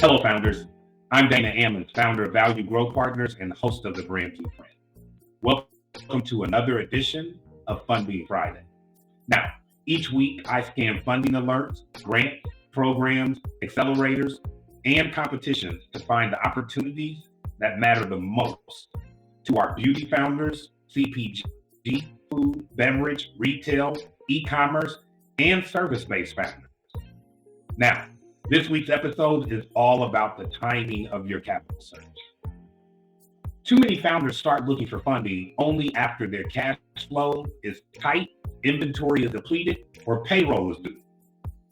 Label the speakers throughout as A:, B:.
A: Hello, founders. I'm Ammons, founder of Value Growth Partners and host of the Brand Blueprint. Welcome to another edition of Funding Friday. Now, each week I scan funding alerts, grants, programs, accelerators, and competitions to find the opportunities that matter the most to our beauty founders, CPG, food, beverage, retail, e-commerce, and service-based founders. Now, this week's episode is all about the timing of your capital search. Too many founders start looking for funding only after their cash flow is tight, inventory is depleted, or payroll is due.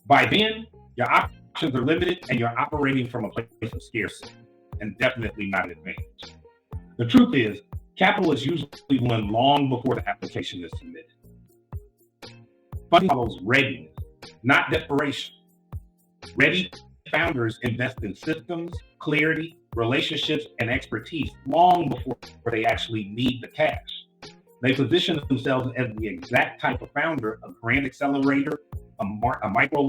A: By then, your options are limited and you're operating from a place of scarcity, and definitely not an advantage. The truth is, capital is usually won long before the application is submitted. Funding follows readiness, not desperation. Ready founders invest in systems, clarity, relationships, and expertise long before they actually need the cash. They position themselves as the exact type of founder a grant accelerator, a micro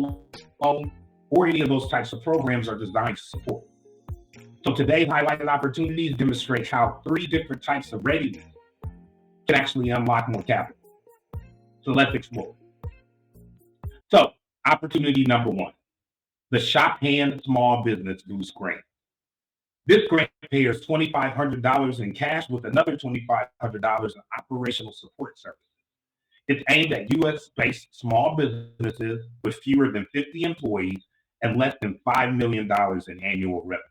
A: loan, or any of those types of programs are designed to support. So today's highlighted opportunities demonstrate how 3 different types of readiness can actually unlock more capital. So let's explore. So opportunity number 1. The ShopHand Small Business Boost Grant. This grant pays $2,500 in cash with another $2,500 in operational support services. It's aimed at U.S.-based small businesses with fewer than 50 employees and less than $5 million in annual revenue.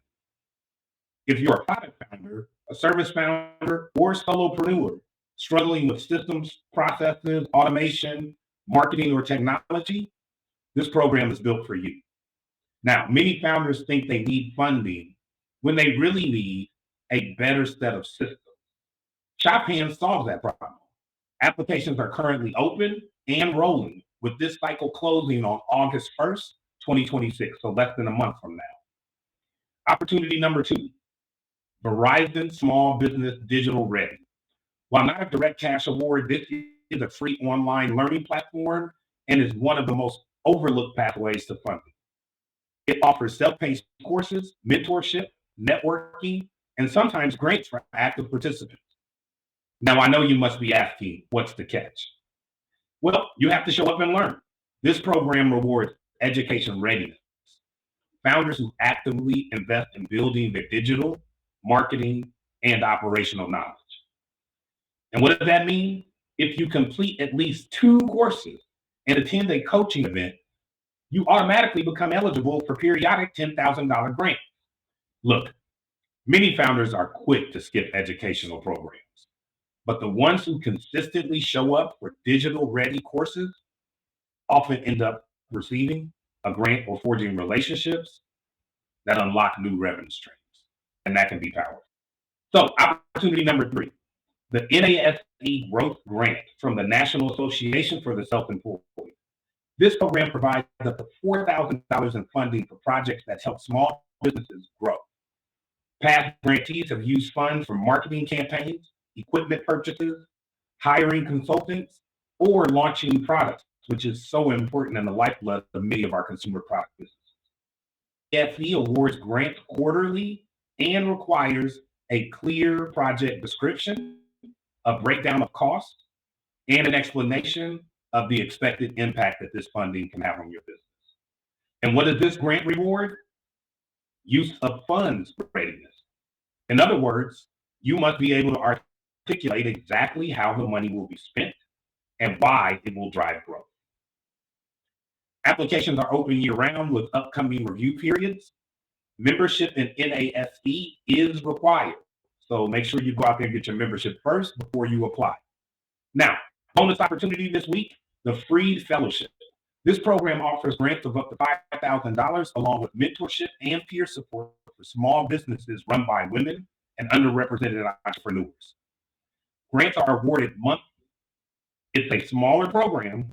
A: If you're a product founder, a service founder, or solopreneur struggling with systems, processes, automation, marketing, or technology, this program is built for you. Now, many founders think they need funding when they really need a better set of systems. ShopHand solves that problem. Applications are currently open and rolling, with this cycle closing on August 1st, 2026, so less than a month from now. Opportunity number 2, Verizon Small Business Digital Ready. While not a direct cash award, this is a free online learning platform and is one of the most overlooked pathways to funding. It offers self-paced courses, mentorship, networking, and sometimes grants for active participants. Now, I know you must be asking, what's the catch? Well, you have to show up and learn. This program rewards education readiness. Founders who actively invest in building their digital, marketing, and operational knowledge. And what does that mean? If you complete at least 2 courses and attend a coaching event, you automatically become eligible for periodic $10,000 grants. Look, many founders are quick to skip educational programs, but the ones who consistently show up for digital-ready courses often end up receiving a grant or forging relationships that unlock new revenue streams, and that can be powerful. So, opportunity number 3, the NASE Growth Grant from the National Association for the Self-Employed. This program provides up to $4,000 in funding for projects that help small businesses grow. Past grantees have used funds for marketing campaigns, equipment purchases, hiring consultants, or launching products, which is so important in the lifeblood of many of our consumer product businesses. NASE awards grants quarterly and requires a clear project description, a breakdown of costs, and an explanation of the expected impact that this funding can have on your business. And what does this grant reward? Use of funds readiness. In other words, you must be able to articulate exactly how the money will be spent and why it will drive growth. Applications are open year-round with upcoming review periods. Membership in NASE is required, so make sure you go out there and get your membership first before you apply. Now, bonus opportunity this week, the Freed Fellowship. This program offers grants of up to $5,000 along with mentorship and peer support for small businesses run by women and underrepresented entrepreneurs. Grants are awarded monthly. It's a smaller program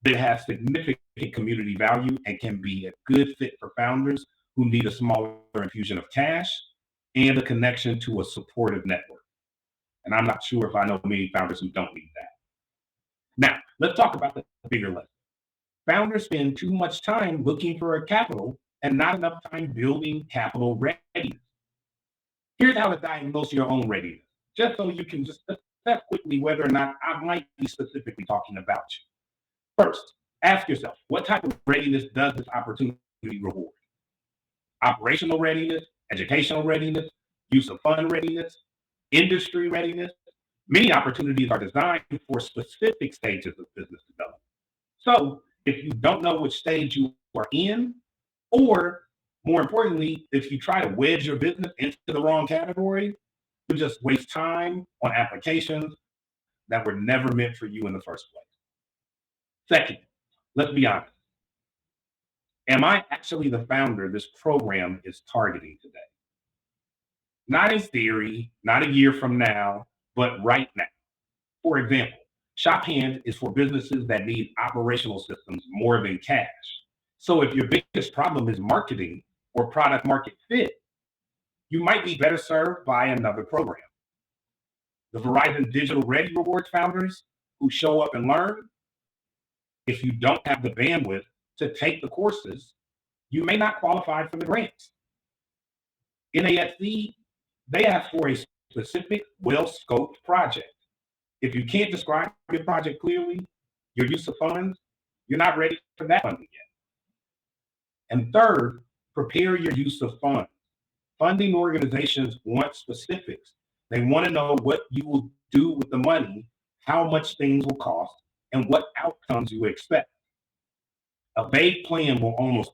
A: that has significant community value and can be a good fit for founders who need a smaller infusion of cash and a connection to a supportive network. And I'm not sure if I know many founders who don't need that. Now, let's talk about the bigger lesson. Founders spend too much time looking for a capital and not enough time building capital readiness. Here's how to diagnose your own readiness, just so you can just assess quickly whether or not I might be specifically talking about you. First, ask yourself, what type of readiness does this opportunity reward? Operational readiness, educational readiness, use of fund readiness, industry readiness. Many opportunities are designed for specific stages of business development. So if you don't know which stage you are in, or more importantly, if you try to wedge your business into the wrong category, you just waste time on applications that were never meant for you in the first place. Second, let's be honest. Am I actually the founder this program is targeting today? Not in theory, not a year from now, but right now. For example, ShopHand is for businesses that need operational systems more than cash. So if your biggest problem is marketing or product market fit, you might be better served by another program. The Verizon Digital Ready Rewards founders who show up and learn, if you don't have the bandwidth to take the courses, you may not qualify for the grants. NASE, they ask for a specific, well-scoped project. If you can't describe your project clearly, your use of funds, you're not ready for that funding yet. And third, prepare your use of funds. Funding organizations want specifics. They want to know what you will do with the money, how much things will cost, and what outcomes you expect. A vague plan will almost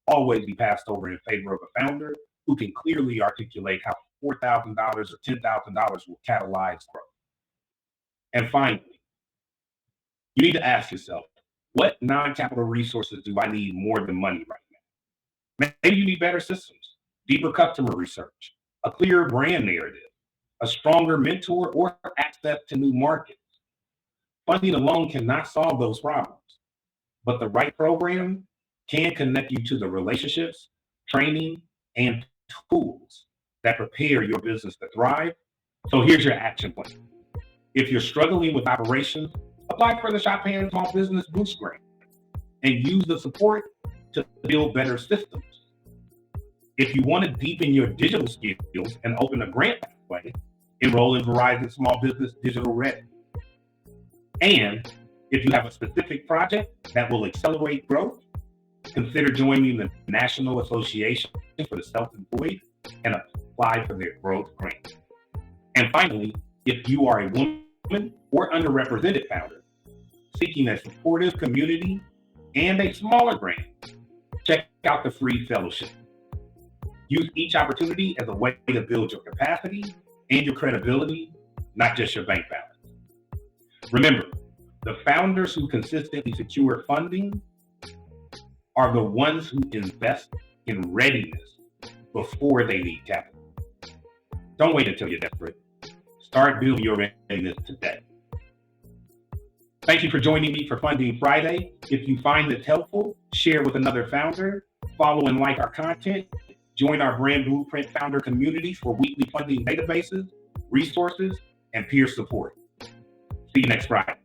A: always be passed over in favor of a founder who can clearly articulate how $4,000 or $10,000 will catalyze growth. And finally, you need to ask yourself, what non-capital resources do I need more than money right now? Maybe you need better systems, deeper customer research, a clearer brand narrative, a stronger mentor, or access to new markets. Funding alone cannot solve those problems, but the right program can connect you to the relationships, training, and tools that prepare your business to thrive. So here's your action plan. If you're struggling with operations, apply for the ShopHand Small Business Boost Grant and use the support to build better systems. If you want to deepen your digital skills and open a grant pathway, enroll in Verizon Small Business Digital Ready. And if you have a specific project that will accelerate growth, consider joining the National Association for the Self-Employed and apply for their growth grant. And finally, if you are a woman or underrepresented founder seeking a supportive community and a smaller grant, check out the free fellowship. Use each opportunity as a way to build your capacity and your credibility, not just your bank balance. Remember, the founders who consistently secure funding are the ones who invest in readiness before they need capital. Don't wait until you're desperate. Start building your readiness today. Thank you for joining me for Funding Friday. If you find this helpful, share with another founder, follow and like our content, join our Brand Blueprint founder community for weekly funding databases, resources, and peer support. See you next Friday.